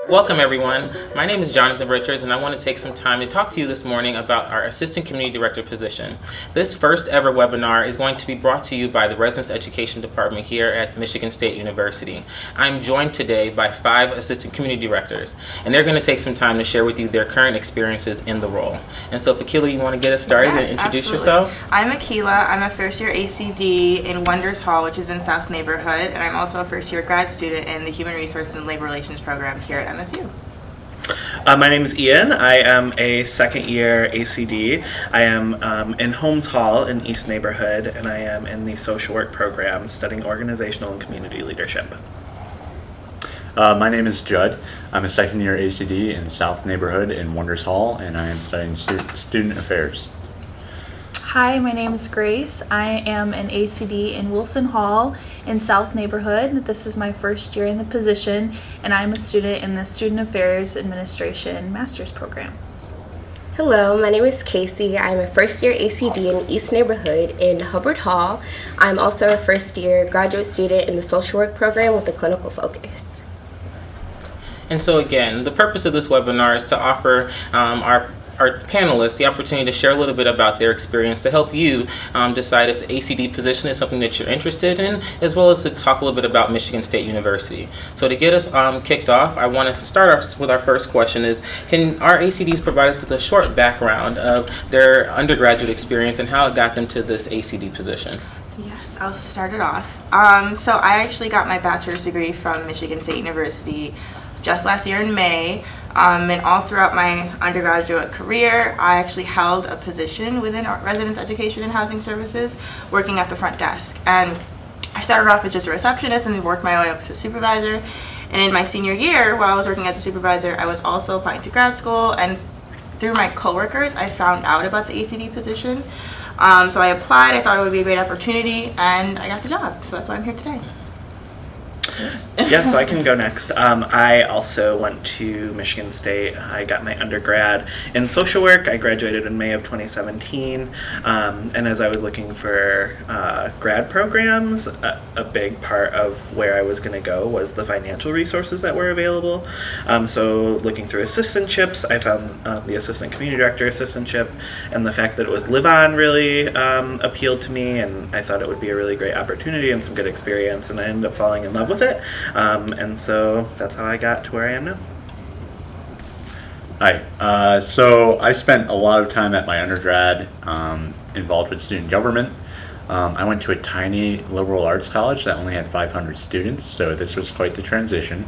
Welcome everyone. My name is Jonathan Richards and I want to take some time to talk to you this morning about our Assistant Community Director position. This first ever webinar is going to be brought to you by the Residence Education Department here at Michigan State University. I'm joined today by 5 Assistant Community Directors and they're going to take some time to share with you their current experiences in the role. And so Akila, you want to get us started and introduce yourself? I'm Akila. I'm a first year ACD in Wonders Hall, which is in South Neighborhood, and I'm also a first year grad student in the Human Resources and Labor Relations program here at MSU. My name is Ian. I am a second year ACD. I am in Holmes Hall in East Neighborhood, and I am in the social work program studying organizational and community leadership. My name is Judd. I'm a second year ACD in South Neighborhood in Wonders Hall, and I am studying student affairs. Hi, my name is Grace. I am an ACD in Wilson Hall in South Neighborhood. This is my first year in the position, and I'm a student in the Student Affairs Administration Master's Program. Hello, my name is Casey. I'm a first year ACD in East Neighborhood in Hubbard Hall. I'm also a first year graduate student in the social work program with a clinical focus. And so again, the purpose of this webinar is to offer our panelists the opportunity to share a little bit about their experience to help you decide if the ACD position is something that you're interested in, as well as to talk a little bit about Michigan State University. So to get us kicked off, I want to start off with our first question is, can our ACDs provide us with a short background of their undergraduate experience and how it got them to this ACD position? Yes, I'll start it off. So I actually got my bachelor's degree from Michigan State University just last year in May, and all throughout my undergraduate career, I actually held a position within Residence Education and Housing Services, working at the front desk. And I started off as just a receptionist and worked my way up to supervisor. And in my senior year, while I was working as a supervisor, I was also applying to grad school, and through my coworkers, I found out about the ACD position. So I applied, I thought it would be a great opportunity, and I got the job. So that's why I'm here today. Yeah, so I can go next. I also went to Michigan State. I got my undergrad in social work. I graduated in May of 2017. And as I was looking for grad programs, a big part of where I was going to go was the financial resources that were available. So looking through assistantships, I found the Assistant Community Director assistantship, and the fact that it was live-on really appealed to me, and I thought it would be a really great opportunity and some good experience, and I ended up falling in love with it. And so that's how I got to where I am now. Hi. So I spent a lot of time at my undergrad involved with student government. I went to a tiny liberal arts college that only had 500 students, so this was quite the transition.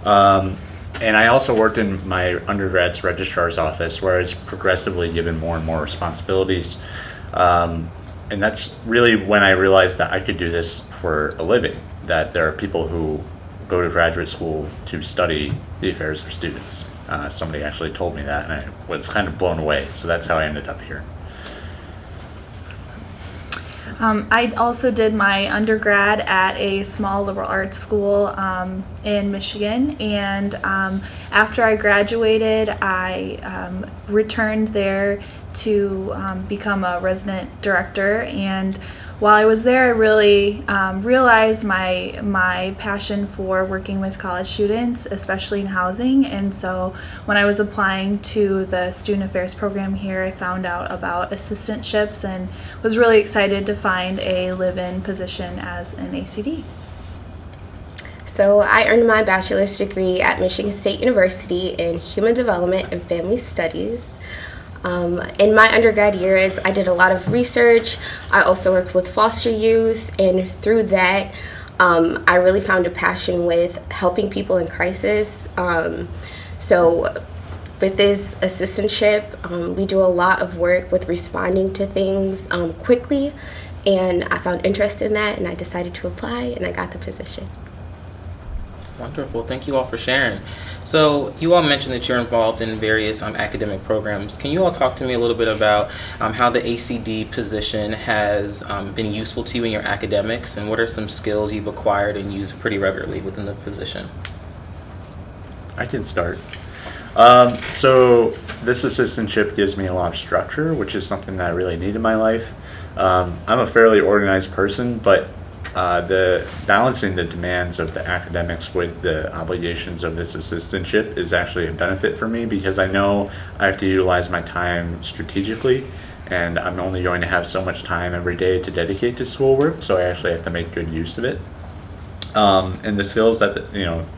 And I also worked in my undergrad's registrar's office, where I was progressively given more and more responsibilities. And that's really when I realized that I could do this for a living, that there are people who go to graduate school to study the affairs of students. Somebody actually told me that, and I was kind of blown away. So that's how I ended up here. I also did my undergrad at a small liberal arts school in Michigan, and after I graduated, I returned there to become a resident director. And while I was there, I really realized my passion for working with college students, especially in housing. And so when I was applying to the Student Affairs program here, I found out about assistantships and was really excited to find a live-in position as an ACD. So I earned my bachelor's degree at Michigan State University in Human Development and Family Studies. In my undergrad years, I did a lot of research. I also worked with foster youth, and through that, I really found a passion with helping people in crisis. So with this assistantship, we do a lot of work with responding to things quickly, and I found interest in that, and I decided to apply, and I got the position. Wonderful. Thank you all for sharing. So you all mentioned that you're involved in various academic programs. Can you all talk to me a little bit about how the ACD position has been useful to you in your academics, and what are some skills you've acquired and used pretty regularly within the position? I can start. So this assistantship gives me a lot of structure, which is something that I really need in my life. I'm a fairly organized person, but The balancing the demands of the academics with the obligations of this assistantship is actually a benefit for me because I know I have to utilize my time strategically, and I'm only going to have so much time every day to dedicate to schoolwork, so I actually have to make good use of it. And the skills that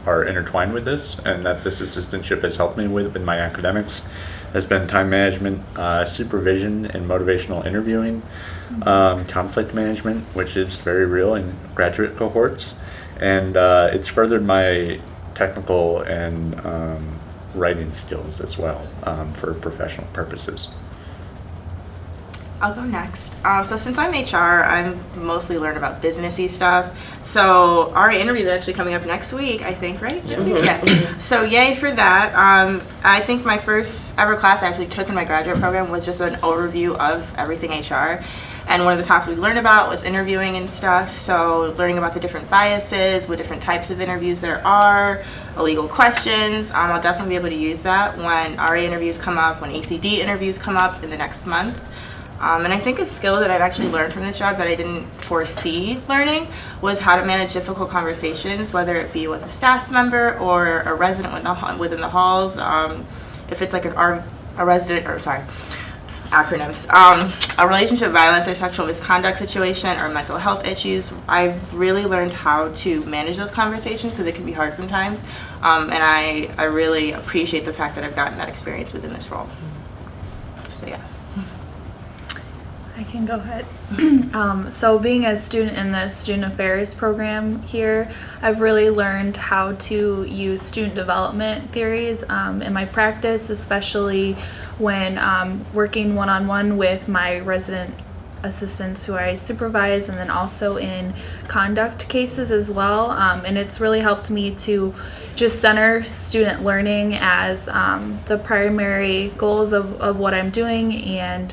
are intertwined with this, and that this assistantship has helped me with in my academics, has been time management, supervision, and motivational interviewing, conflict management, which is very real in graduate cohorts, and it's furthered my technical and writing skills as well for professional purposes. I'll go next. So since I'm HR, I'm mostly learned about businessy stuff. So our interview is actually coming up next week, I think, right? Yeah. So yay for that. I think my first ever class I actually took in my graduate program was just an overview of everything HR. And one of the topics we learned about was interviewing and stuff. So learning about the different biases, what different types of interviews there are, illegal questions. I'll definitely be able to use that when RA interviews come up, when ACD interviews come up in the next month. And I think a skill that I've actually learned from this job that I didn't foresee learning was how to manage difficult conversations, whether it be with a staff member or a resident within the halls. If it's like a relationship violence or sexual misconduct situation or mental health issues, I've really learned how to manage those conversations because it can be hard sometimes. And I really appreciate the fact that I've gotten that experience within this role. So yeah. I can go ahead. So being a student in the Student Affairs program here, I've really learned how to use student development theories in my practice, especially when working one-on-one with my resident assistants who I supervise, and then also in conduct cases as well. And it's really helped me to just center student learning as the primary goals of what I'm doing, and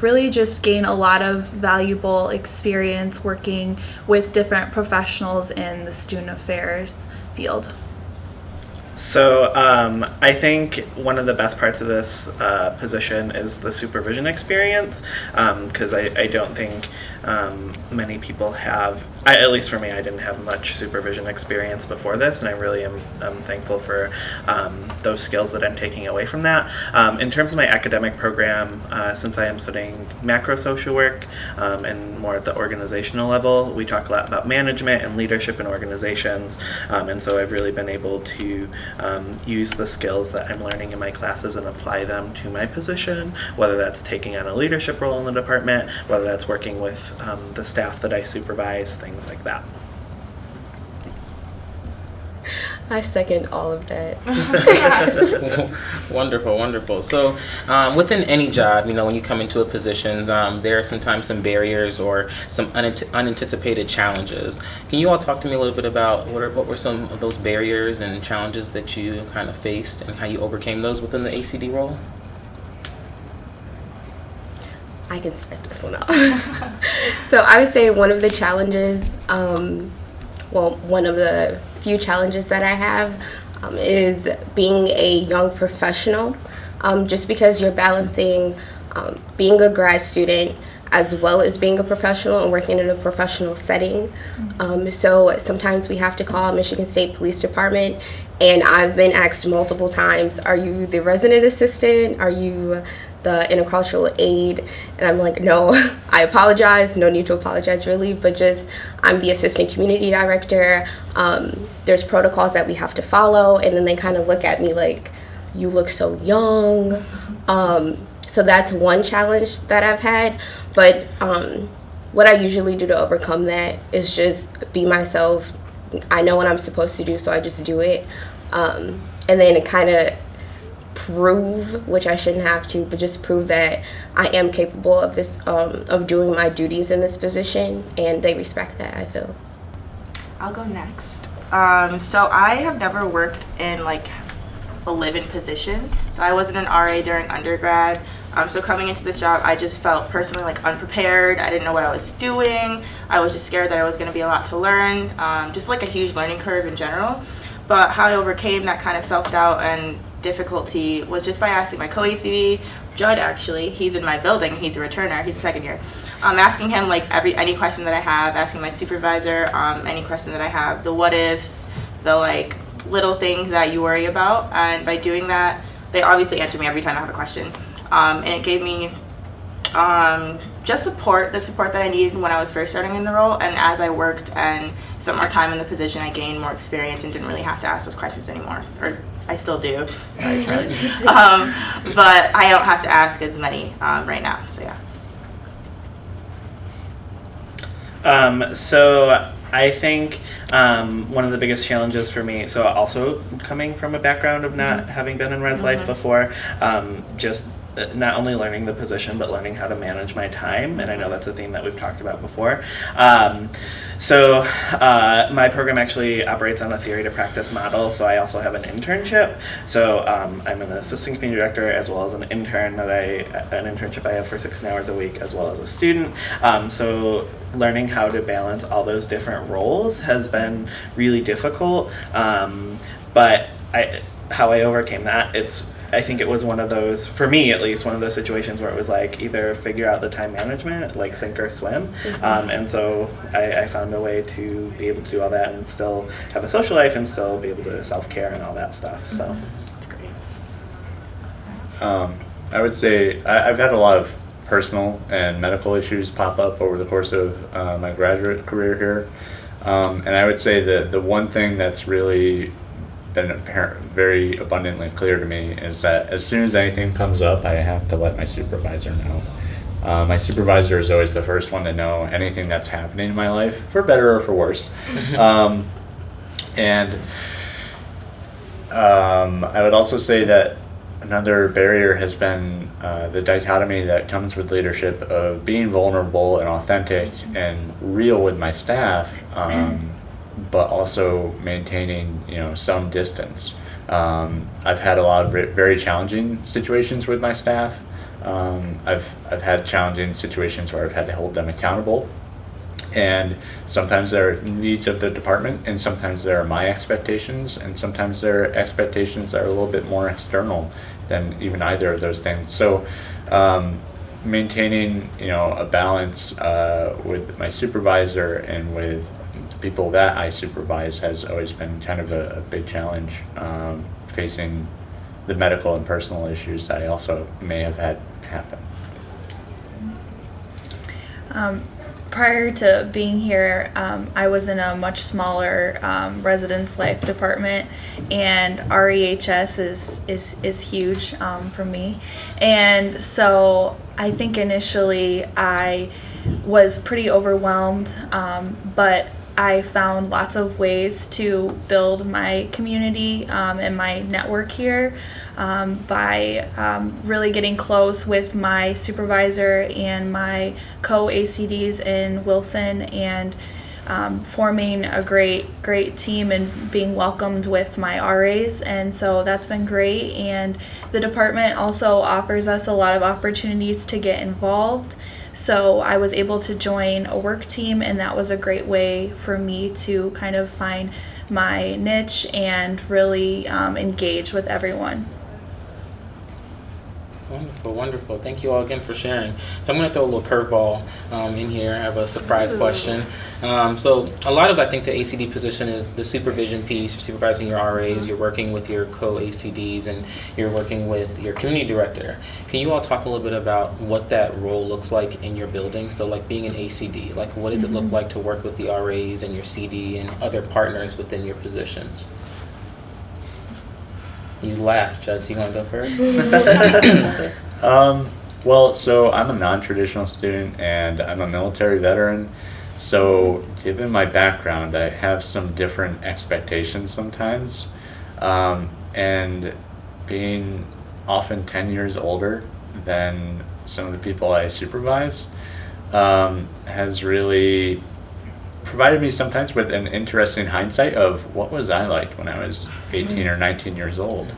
really just gain a lot of valuable experience working with different professionals in the student affairs field. So I think one of the best parts of this position is the supervision experience, because I don't think many people have, at least for me, I didn't have much supervision experience before this, and I really am thankful for those skills that I'm taking away from that. In terms of my academic program, since I am studying macro social work and more at the organizational level, we talk a lot about management and leadership in organizations, and so I've really been able to use the skills that I'm learning in my classes and apply them to my position, whether that's taking on a leadership role in the department, whether that's working with the staff that I supervise, things like that. I second all of that. Wonderful, wonderful. So within any job, when you come into a position, there are sometimes some barriers or some unanticipated challenges. Can you all talk to me a little bit about what were some of those barriers and challenges that you kind of faced and how you overcame those within the ACD role? I can start this one off. So I would say one of the challenges, one of the few challenges that I have is being a young professional, just because you're balancing being a grad student as well as being a professional and working in a professional setting. So sometimes we have to call Michigan State Police Department, and I've been asked multiple times, are you the resident assistant? Are you the intercultural aide? And I'm like, no, I apologize, no need to apologize really, but just I'm the assistant community director. There's protocols that we have to follow, and then they kind of look at me like, you look so young. So that's one challenge that I've had, but what I usually do to overcome that is just be myself. I know what I'm supposed to do, so I just do it, and then kind of prove, which I shouldn't have to, but just prove that I am capable of this, of doing my duties in this position, and they respect that, I feel. I'll go next. So I have never worked in like a live-in position. So I wasn't an RA during undergrad. So coming into this job, I just felt personally like unprepared. I didn't know what I was doing. I was just scared that I was going to be a lot to learn, just like a huge learning curve in general. But how I overcame that kind of self-doubt and difficulty was just by asking my co-ACD, Judd actually, he's in my building, he's a returner, he's a second year. Asking him like any question that I have, asking my supervisor any question that I have, the what ifs, the like little things that you worry about, and by doing that, they obviously answer me every time I have a question, and it gave me just the support that I needed when I was first starting in the role, and as I worked and spent more time in the position, I gained more experience and didn't really have to ask those questions anymore, or I still do. Sorry, Charlie. But I don't have to ask as many right now, so yeah. So I think one of the biggest challenges for me, so also coming from a background of not having been in res life before, just not only learning the position, but learning how to manage my time. And I know that's a theme that we've talked about before. So my program actually operates on a theory to practice model. So I also have an internship. So I'm an assistant community director as well as an intern an internship I have for 16 hours a week as well as a student. So learning how to balance all those different roles has been really difficult. But how I overcame that, I think it was one of those, for me at least, one of those situations where it was like either figure out the time management, like sink or swim. And so I found a way to be able to do all that and still have a social life and still be able to self-care and all that stuff. So That's great. I would say I've had a lot of personal and medical issues pop up over the course of my graduate career here. And I would say that the one thing that's really been very abundantly clear to me is that as soon as anything comes up, I have to let my supervisor know. My supervisor is always the first one to know anything that's happening in my life, for better or for worse. And I would also say that another barrier has been the dichotomy that comes with leadership of being vulnerable and authentic and real with my staff, but also maintaining, some distance. I've had a lot of very challenging situations with my staff. I've had challenging situations where I've had to hold them accountable, and sometimes there are needs of the department, and sometimes there are my expectations, and sometimes there are expectations that are a little bit more external than even either of those things. So maintaining, a balance with my supervisor and with people that I supervise has always been kind of a big challenge, facing the medical and personal issues that I also may have had happen. Prior to being here, I was in a much smaller residence life department, and REHS is huge for me. And so I think initially I was pretty overwhelmed, but I found lots of ways to build my community and my network here by really getting close with my supervisor and my co-ACDs in Wilson, and forming a great team and being welcomed with my RAs. And so that's been great. And the department also offers us a lot of opportunities to get involved. So I was able to join a work team, and that was a great way for me to kind of find my niche and really engage with everyone. Wonderful, wonderful. Thank you all again for sharing. So I'm going to throw a little curveball in here. I have a surprise question. So a lot of, I think, the ACD position is the supervision piece. You're supervising your RAs, you're working with your co-ACDs, and you're working with your community director. Can you all talk a little bit about what that role looks like in your building? So like being an ACD, like what does it look like to work with the RAs and your CD and other partners within your positions? You laughed, Judge. You want to go first? Well, so I'm a non-traditional student and I'm a military veteran. So given my background, I have some different expectations sometimes. And being often 10 years older than some of the people I supervise has really provided me sometimes with an interesting hindsight of what was I like when I was 18 or 19 years old,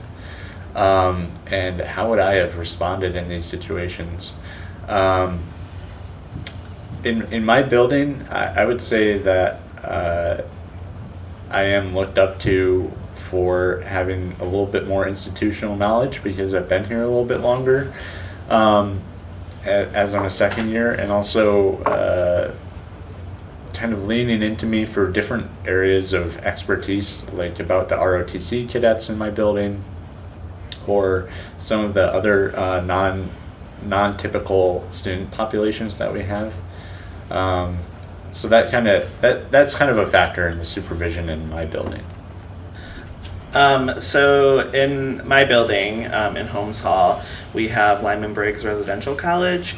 and how would I have responded in these situations. In my building, I would say that I am looked up to for having a little bit more institutional knowledge because I've been here a little bit longer as I'm a second year, and also kind of leaning into me for different areas of expertise, like about the ROTC cadets in my building or some of the other non-typical student populations that we have. So that's kind of a factor in the supervision in my building. So in my building, in Holmes Hall, we have Lyman Briggs Residential College,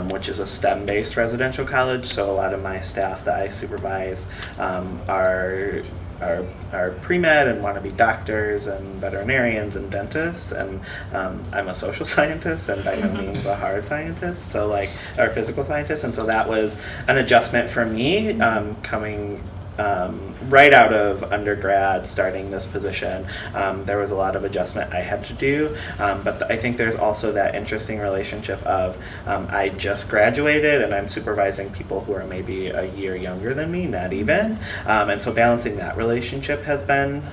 which is a STEM-based residential college. So a lot of my staff that I supervise are pre-med and want to be doctors and veterinarians and dentists, and I'm a social scientist and by no means a hard scientist, or physical scientist, and so that was an adjustment for me coming right out of undergrad, starting this position. There was a lot of adjustment I had to do, but I think there's also that interesting relationship of I just graduated and I'm supervising people who are maybe a year younger than me, not even, and so balancing that relationship has been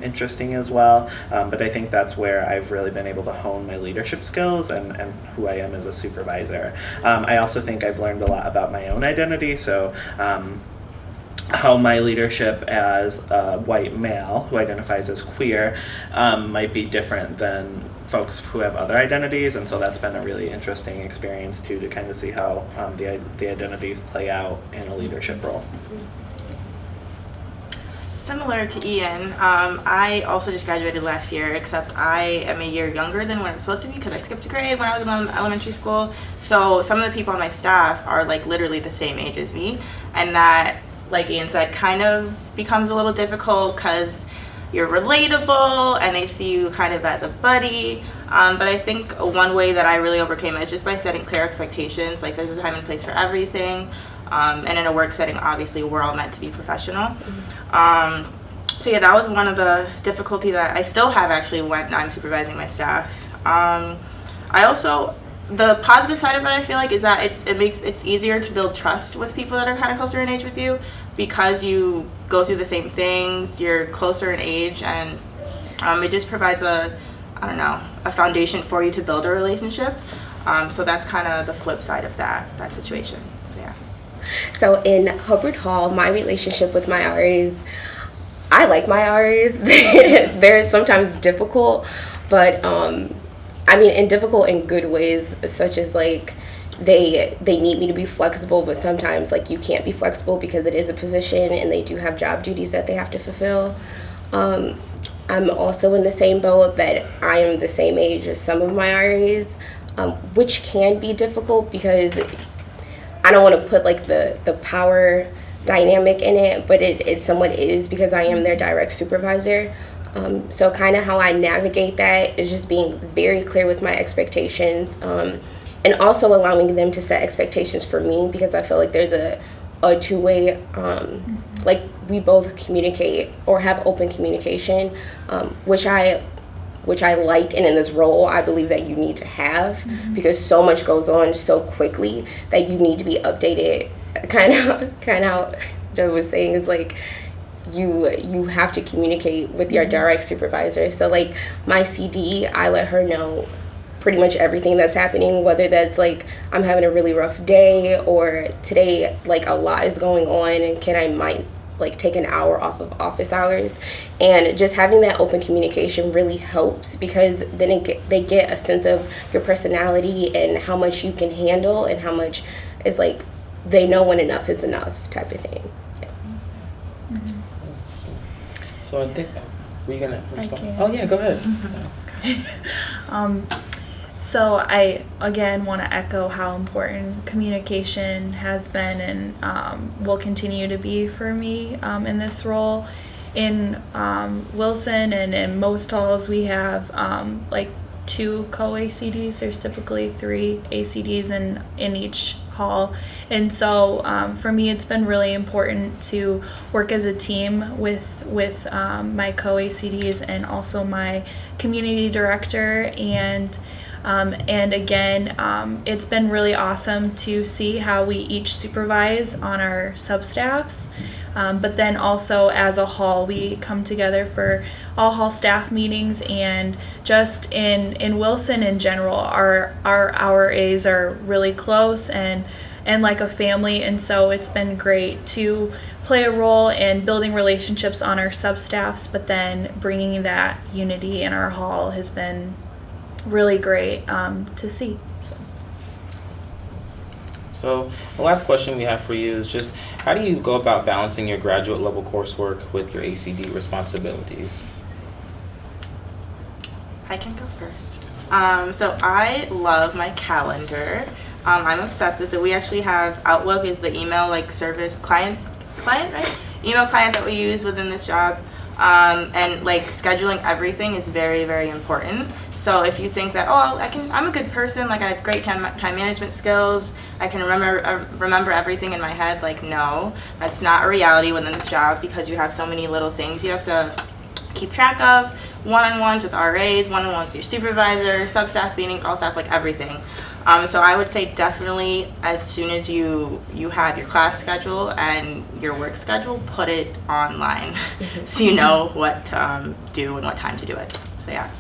interesting as well, but I think that's where I've really been able to hone my leadership skills and who I am as a supervisor. I also think I've learned a lot about my own identity, so how my leadership as a white male who identifies as queer might be different than folks who have other identities, and so that's been a really interesting experience too, to kind of see how the identities play out in a leadership role. Similar to Ian, I also just graduated last year, except I am a year younger than what I'm supposed to be because I skipped a grade when I was in elementary school. So some of the people on my staff are like literally the same age as me, and that, like Ian said, kind of becomes a little difficult because you're relatable and they see you kind of as a buddy. But I think one way that I really overcame it is just by setting clear expectations. Like, there's a time and place for everything. And in a work setting, obviously, we're all meant to be professional. So yeah, that was one of the difficulty that I still have actually when I'm supervising my staff. I also, the positive side of it, I feel like, is that it's easier to build trust with people that are kind of closer in age with you because you go through the same things, you're closer in age, and it just provides a foundation for you to build a relationship. So that's kind of the flip side of that situation. So yeah. So in Hubbard Hall, my relationship with my RAs, I like my RAs. They're sometimes difficult, but and difficult in good ways, such as like they need me to be flexible, but sometimes like you can't be flexible because it is a position and they do have job duties that they have to fulfill. I'm also in the same boat that I am the same age as some of my RAs, which can be difficult because I don't want to put like the power dynamic in it, but it somewhat is because I am their direct supervisor. So kind of how I navigate that is just being very clear with my expectations, and also allowing them to set expectations for me, because I feel like there's a two-way, like we both communicate or have open communication, which I like, and in this role I believe that you need to have, because so much goes on so quickly that you need to be updated. Kind of how Joe was saying is like you have to communicate with your direct supervisor. So like my CD, I let her know pretty much everything that's happening, whether that's like I'm having a really rough day or today like a lot is going on and I might like take an hour off of office hours. And just having that open communication really helps, because then they get a sense of your personality and how much you can handle and how much is like they know when enough is enough type of thing. Yeah. So I think, were you gonna respond? can. Oh yeah, go ahead. So I, again, want to echo how important communication has been and will continue to be for me in this role. In Wilson and in most halls, we have like 2 co-ACDs. There's typically 3 ACDs in each hall. And so for me, it's been really important to work as a team with my co-ACDs and also my community director. And And again, it's been really awesome to see how we each supervise on our substaffs. But then also as a hall, we come together for all hall staff meetings, and just in Wilson in general, our RAs are really close and like a family, and so it's been great to play a role in building relationships on our substaffs, but then bringing that unity in our hall has been really great to see. So the last question we have for you is just, how do you go about balancing your graduate level coursework with your ACD responsibilities? I can go first. So I love my calendar. I'm obsessed with it. We actually have Outlook is the email like service client, right? Email client that we use within this job. And like scheduling everything is very, very important. So if you think that, oh, I'm a good person, like I have great time management skills, I can remember everything in my head, like no, that's not a reality within this job, because you have so many little things you have to keep track of, one-on-ones with RAs, one-on-ones with your supervisor, sub-staff meetings, all staff, like everything. So I would say definitely as soon as you have your class schedule and your work schedule, put it online so you know what to do and what time to do it. So yeah.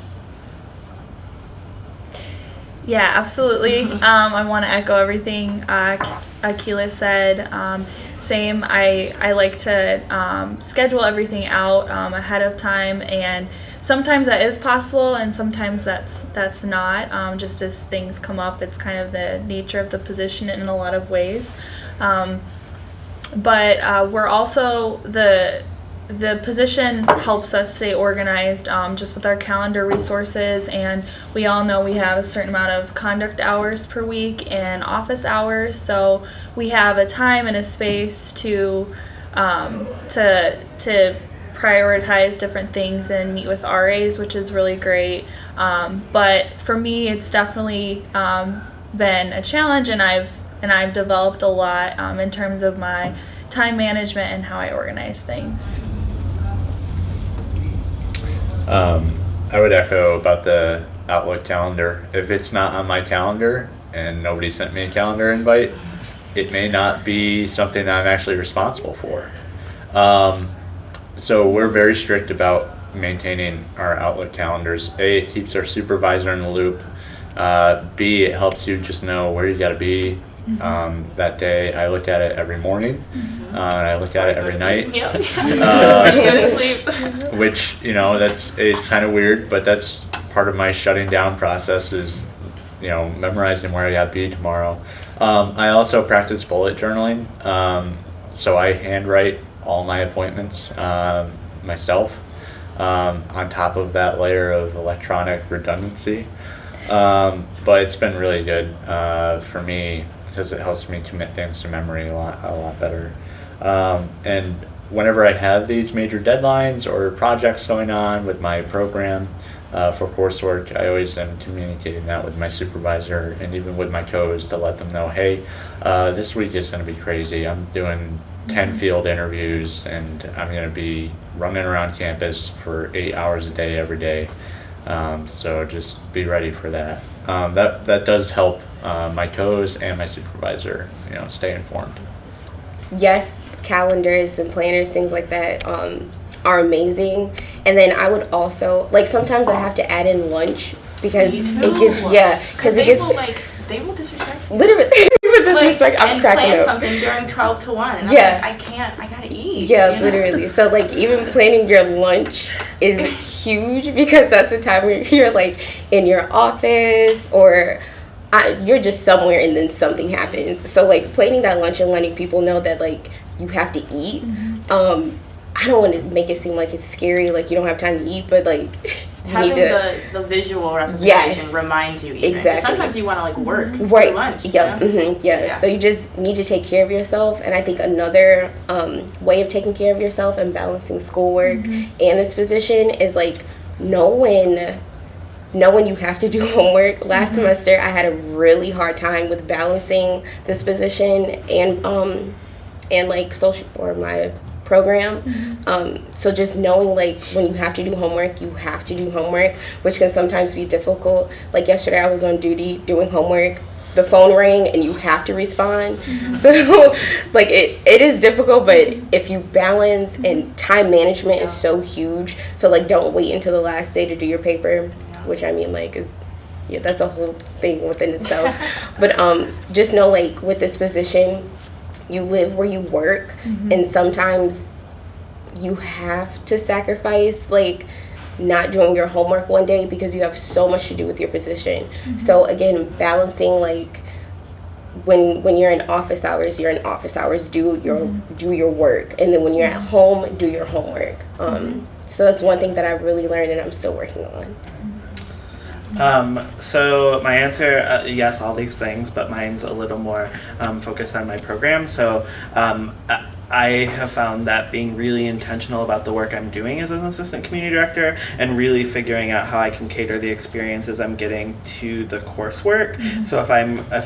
Yeah, absolutely. I want to echo everything Akila said. Same, I like to schedule everything out ahead of time, and sometimes that is possible and sometimes that's not. Just as things come up, it's kind of the nature of the position in a lot of ways. But we're also, the position helps us stay organized just with our calendar resources, and we all know we have a certain amount of conduct hours per week and office hours, so we have a time and a space to prioritize different things and meet with RAs, which is really great. But for me, it's definitely been a challenge, and I've developed a lot in terms of my time management and how I organize things. I would echo about the Outlook calendar. If it's not on my calendar and nobody sent me a calendar invite, it may not be something that I'm actually responsible for. So we're very strict about maintaining our Outlook calendars. A, it keeps our supervisor in the loop. B, it helps you just know where you got to be that day. I look at it every morning, and I look at it every night. Which, it's kind of weird, but that's part of my shutting down process is, memorizing where I got to be tomorrow. I also practice bullet journaling, so I handwrite all my appointments myself, on top of that layer of electronic redundancy. But it's been really good for me because it helps me commit things to memory a lot better. And whenever I have these major deadlines or projects going on with my program for coursework, I always am communicating that with my supervisor and even with my co's to let them know, hey, this week is going to be crazy. I'm doing 10 field interviews and I'm going to be running around campus for 8 hours a day every day. So just be ready for that. That does help my co's and my supervisor, stay informed. Yes, calendars and planners, things like that are amazing. And then I would also, sometimes I have to add in lunch because it gets, they will disrespect you. Literally, disrespect. I'm cracking plan up. Something during 12 to 1. And Yeah. I'm like, I gotta eat. Yeah, literally. So even planning your lunch is huge because that's the time where you're in your office or you're just somewhere and then something happens. So planning that lunch and letting people know that you have to eat. I don't want to make it seem like it's scary, you don't have time to eat, but having the visual representation reminds you even. Exactly. Sometimes you want to work right. for lunch. Yeah. Yeah. So you just need to take care of yourself, and I think another way of taking care of yourself and balancing schoolwork and this position is know when you have to do homework. Last semester I had a really hard time with balancing this position and social or my program. So just knowing like when you have to do homework, you have to do homework, which can sometimes be difficult. Like yesterday I was on duty doing homework, the phone rang and you have to respond. So like it is difficult, but if you balance, and time management is so huge, so like don't wait until the last day to do your paper, which I mean like is, yeah, that's a whole thing within itself. But just know like with this position, you live where you work, and sometimes you have to sacrifice like not doing your homework one day because you have so much to do with your position. So again, balancing like when you're in office hours, you're in office hours, do your work, and then when you're at home, do your homework. So that's one thing that I've really learned and I'm still working on. So my answer, yes, all these things, but mine's a little more focused on my program. So I have found that being really intentional about the work I'm doing as an assistant community director and really figuring out how I can cater the experiences I'm getting to the coursework. So if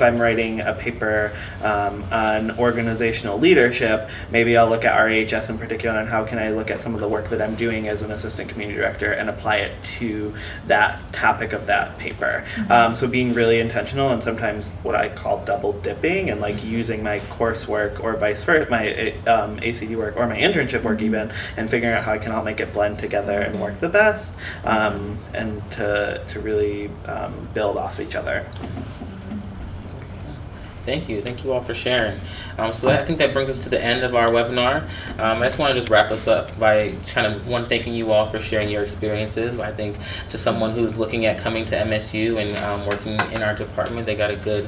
I'm writing a paper on organizational leadership, maybe I'll look at RAHS in particular and how can I look at some of the work that I'm doing as an assistant community director and apply it to that topic of that paper. So being really intentional and sometimes what I call double dipping and like using my coursework or vice versa, my ACD work or my internship work even, and figuring out how I can all make it blend together and work the best, and to really build off each other. Thank you all for sharing. So I think that brings us to the end of our webinar. I just want to just wrap us up by kind of thanking you all for sharing your experiences. I think to someone who's looking at coming to MSU and working in our department, they got a good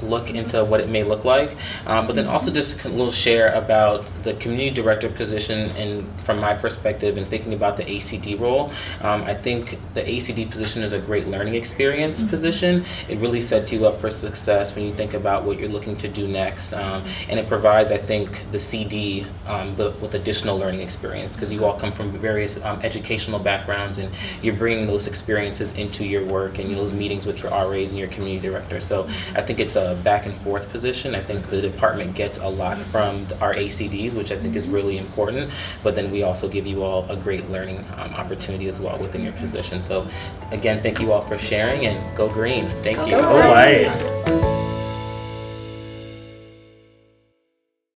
look into what it may look like. But then also just a little share about the community director position and from my perspective and thinking about the ACD role. I think the ACD position is a great learning experience position. It really sets you up for success when you think about what you're looking to do next. And it provides, I think, the CD but with additional learning experience because you all come from various educational backgrounds and you're bringing those experiences into your work and those meetings with your RAs and your community director. So I think it's a back and forth position. I think the department gets a lot from our ACDs, which I think is really important, but then we also give you all a great learning opportunity as well within your position. So again, thank you all for sharing and go green. Thank you. All right.